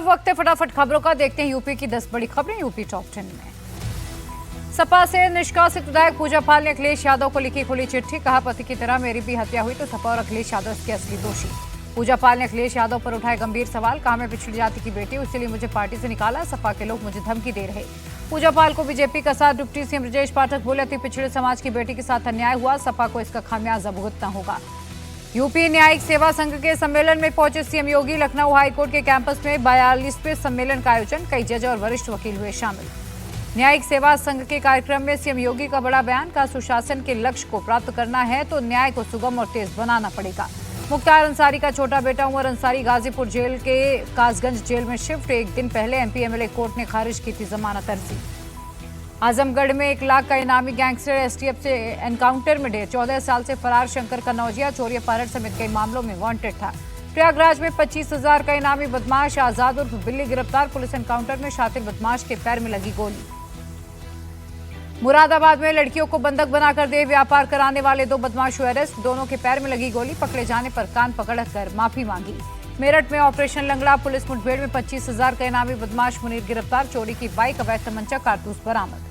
अब वक्त है फटाफट खबरों का। देखते हैं यूपी की 10 बड़ी खबरें यूपी टॉप 10 में। सपा से निष्कासित विधायक पूजा पाल ने अखिलेश यादव को लिखी खुली चिट्ठी। कहा, पति की तरह मेरी भी हत्या हुई तो सपा और अखिलेश यादव इसके असली दोषी। पूजा पाल ने अखिलेश यादव पर उठाए गंभीर सवाल। कहा, मैं पिछड़ी जाति की बेटी हूं, इसलिए मुझे पार्टी से निकाला। सपा के लोग मुझे धमकी दे रहे। पूजा पाल को बीजेपी का साथ डिप्टी सीएम ब्रजेश पाठक बोले, अति पिछड़े समाज की बेटी के साथ अन्याय हुआ, सपा को इसका खामियाजा भुगतना होगा। यूपी न्यायिक सेवा संघ के सम्मेलन में पहुंचे सीएम योगी। लखनऊ हाईकोर्ट के कैंपस में 42वें सम्मेलन का आयोजन। कई जज और वरिष्ठ वकील हुए शामिल। न्यायिक सेवा संघ के कार्यक्रम में सीएम योगी का बड़ा बयान। का सुशासन के लक्ष्य को प्राप्त करना है तो न्याय को सुगम और तेज बनाना पड़ेगा। मुख्तार अंसारी का छोटा बेटा उमर अंसारी गाजीपुर जेल के कासगंज जेल में शिफ्ट। एक दिन पहले एमपी एमएलए कोर्ट ने खारिज की थी जमानत अर्जी। आजमगढ़ में 1 लाख का इनामी गैंगस्टर एसटीएफ से एनकाउंटर में ढेर। 14 साल से फरार शंकर कन्नौजिया चोरी अपहरण समेत कई मामलों में वांटेड था। प्रयागराज में 25,000 का इनामी बदमाश आजाद उर्फ बिल्ली गिरफ्तार। पुलिस एनकाउंटर में शातिर बदमाश के पैर में लगी गोली। मुरादाबाद में लड़कियों को बंधक बनाकर दे व्यापार कराने वाले 2 बदमाश हुए अरेस्ट। दोनों के पैर में लगी गोली। पकड़े जाने पर कान पकड़कर माफी मांगी। मेरठ में ऑपरेशन लंगड़ा पुलिस मुठभेड़ में 25,000 का इनामी बदमाश मुनीर गिरफ्तार। चोरी की बाइक, अवैध तमंचा, कारतूस बरामद।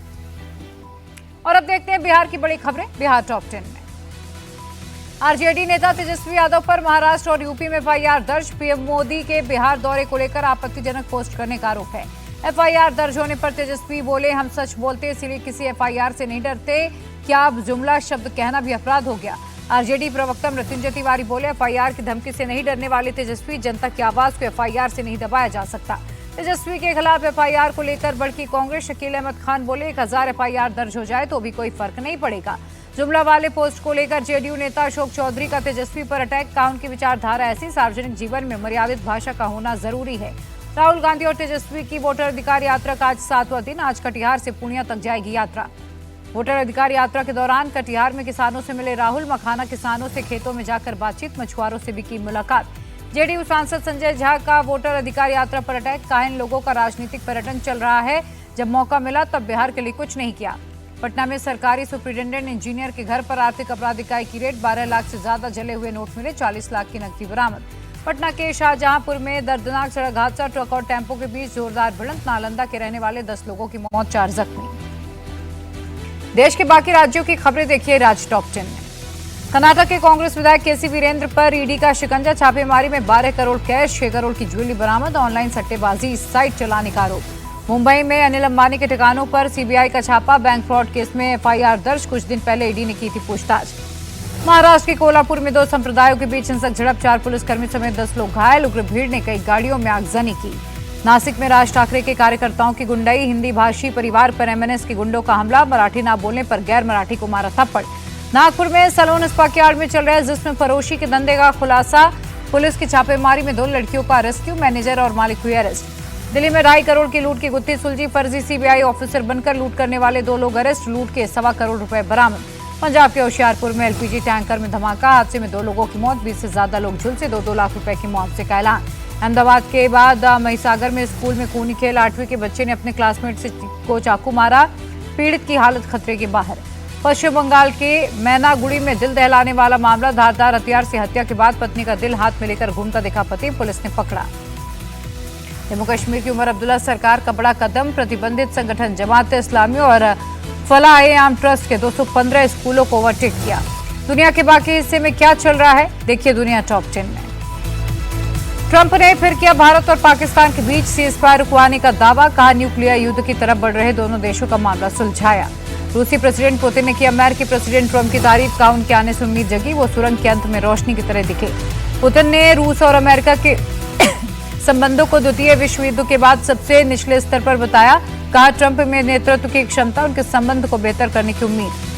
और अब देखते हैं बिहार की बड़ी खबरें बिहार टॉप 10 में। आरजेडी नेता तेजस्वी यादव पर महाराष्ट्र और यूपी में एफआईआर दर्ज। पीएम मोदी के बिहार दौरे को लेकर आपत्तिजनक पोस्ट करने का आरोप है। एफआईआर दर्ज होने पर तेजस्वी बोले, हम सच बोलते इसलिए किसी एफआईआर से नहीं डरते। क्या अब जुमला शब्द कहना भी अपराध हो गया? आरजेडी प्रवक्ता मृत्युंजय तिवारी बोले, एफआईआर की धमकी से नहीं डरने वाले तेजस्वी। जनता की आवाज को एफआईआर से नहीं दबाया जा सकता। तेजस्वी के खिलाफ एफआईआर को लेकर भड़की कांग्रेस। शकील अहमद खान बोले, 1000 एफआईआर दर्ज हो जाए तो भी कोई फर्क नहीं पड़ेगा। जुमला वाले पोस्ट को लेकर जेडीयू नेता अशोक चौधरी का तेजस्वी पर अटैक। कहा, उनकी विचारधारा ऐसी, सार्वजनिक जीवन में मर्यादित भाषा का होना जरूरी है। राहुल गांधी और तेजस्वी की वोटर अधिकार यात्रा का आज 7वां दिन। आज कटिहार से पूर्णिया तक जाएगी यात्रा। वोटर अधिकार यात्रा के दौरान कटिहार में किसानों से मिले राहुल। मखाना किसानों से खेतों में जाकर बातचीत, मछुआरों से भी की मुलाकात। जेडीयू सांसद संजय झा का वोटर अधिकार यात्रा पर अटैक। कहा, इन लोगों का राजनीतिक पर्यटन चल रहा है, जब मौका मिला तब बिहार के लिए कुछ नहीं किया। पटना में सरकारी सुपरिटेंडेंट इंजीनियर के घर पर आर्थिक अपराध इकाई की रेड। 12 लाख से ज्यादा जले हुए नोट मिले। 40 लाख की नकदी बरामद। पटना के शाहजहांपुर में दर्दनाक सड़क हादसा। ट्रक और टेम्पो के बीच जोरदार भिड़ंत। नालंदा के रहने वाले 10 लोगों की मौत, 4 जख्मी। देश के बाकी राज्यों की खबरें देखिए राज टॉप 10 में। कर्नाटक के कांग्रेस विधायक केसी वीरेंद्र पर ईडी का शिकंजा। छापेमारी में 12 करोड़ कैश, 6 करोड़ की ज्वेलरी बरामद। ऑनलाइन सट्टेबाजी साइट चलाने का आरोप। मुंबई में अनिल अंबानी के ठिकानों पर सीबीआई का छापा। बैंक फ्रॉड केस में एफआईआर दर्ज। कुछ दिन पहले ईडी ने की थी पूछताछ। महाराष्ट्र के कोल्हापुर में 2 संप्रदायों के बीच हिंसक झड़प। 4 पुलिसकर्मी समेत 10 लोग घायल। उग्र भीड़ ने कई गाड़ियों में आगजनी की। नासिक में राज ठाकरे के कार्यकर्ताओं की गुंडाई। हिंदी भाषी परिवार पर एमएनएस के गुंडों का हमला। मराठी ना बोलने पर गैर मराठी को मारा थप्पड़। नागपुर में सलोन स्पा के यार्ड में चल रहे जिसमें फरोशी के धंधे का खुलासा। पुलिस की छापेमारी में 2 लड़कियों का रेस्क्यू। मैनेजर और मालिक हुए अरेस्ट। दिल्ली में 2.5 करोड़ की लूट की गुत्थी सुलझी। फर्जी सीबीआई ऑफिसर बनकर लूट करने वाले 2 लोग अरेस्ट। लूट के 1.25 करोड़ रुपए बरामद। पंजाब के होशियारपुर में एलपीजी टैंकर में धमाका। हादसे में 2 लोगों की मौत, 20 से ज्यादा लोग झुलसे। 2-2 लाख रुपए की मुआवजे का ऐलान। अहमदाबाद के बाद महिसागर में स्कूल में खूनी खेल। 8वीं के बच्चे ने अपने क्लासमेट को चाकू मारा। पीड़ित की हालत खतरे के बाहर। पश्चिम बंगाल के मैनागुड़ी में दिल दहलाने वाला मामला। धारदार हथियार से हत्या के बाद पत्नी का दिल हाथ में लेकर घूमता दिखा पति। पुलिस ने पकड़ा। जम्मू कश्मीर की उमर अब्दुल्ला सरकार का बड़ा कदम। प्रतिबंधित संगठन जमात इस्लामी और फलाह-ए-आम ट्रस्ट के 215 स्कूलों को ओवरटेक किया। दुनिया के बाकी हिस्से में क्या चल रहा है, देखिए दुनिया टॉप 10 में। ट्रंप ने फिर किया भारत और पाकिस्तान के बीच सीजफायर रुकवाने का दावा। कहा, न्यूक्लियर युद्ध की तरफ बढ़ रहे दोनों देशों का मामला सुलझाया। रूसी प्रेसिडेंट पुतिन ने की अमेरिकी प्रेसिडेंट ट्रंप की तारीफ। कहा, उनके आने से उम्मीद जगी, वो सुरंग के अंत में रोशनी की तरह दिखे। पुतिन ने रूस और अमेरिका के संबंधों को द्वितीय विश्व युद्ध के बाद सबसे निचले स्तर पर बताया। कहा, ट्रंप में नेतृत्व की क्षमता, उनके संबंध को बेहतर करने की उम्मीद।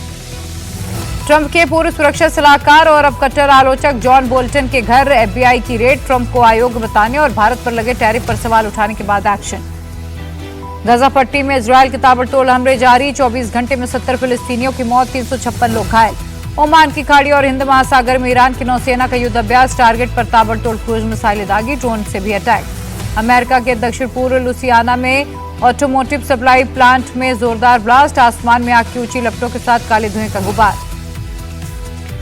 ट्रंप के पूर्व सुरक्षा सलाहकार और अब कट्टर आलोचक जॉन बोल्टन के घर एफबीआई की रेड। ट्रंप को आयोग बताने और भारत पर लगे टैरिफ पर सवाल उठाने के बाद एक्शन। गजा पट्टी में इजरायल के ताबड़तोड़ हमले जारी। 24 घंटे में 70 फिलिस्तीनियों की मौत, 356 लोग घायल। ओमान की खाड़ी और हिंद महासागर में ईरान की नौसेना का युद्ध अभ्यास। टारगेट पर ताबड़तोड़ क्रूज मिसाइलें दागी। ड्रोन से भी अटैक। अमेरिका के दक्षिण पूर्व लुसियाना में ऑटोमोटिव सप्लाई प्लांट में जोरदार ब्लास्ट। आसमान में आग की ऊंची लपटों के साथ काले धुएं का गुबार।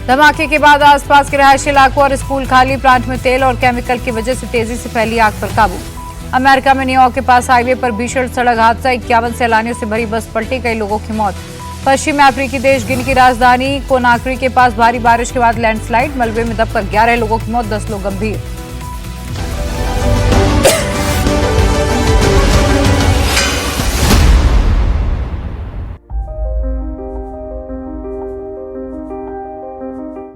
धमाके के बाद आसपास के रहायशी इलाकों और स्कूल खाली। प्लांट में तेल और केमिकल की वजह से तेजी से फैली आग पर काबू। अमेरिका में न्यूयॉर्क के पास हाईवे पर भीषण सड़क हादसा, 51 सैलानियों से भरी बस पलटी, कई लोगों की मौत। पश्चिमी अफ्रीकी देश गिनी की राजधानी कोनाक्री के पास भारी बारिश के बाद लैंडस्लाइड, मलबे में दबकर 11 लोगों की मौत, 10 लोग गंभीर।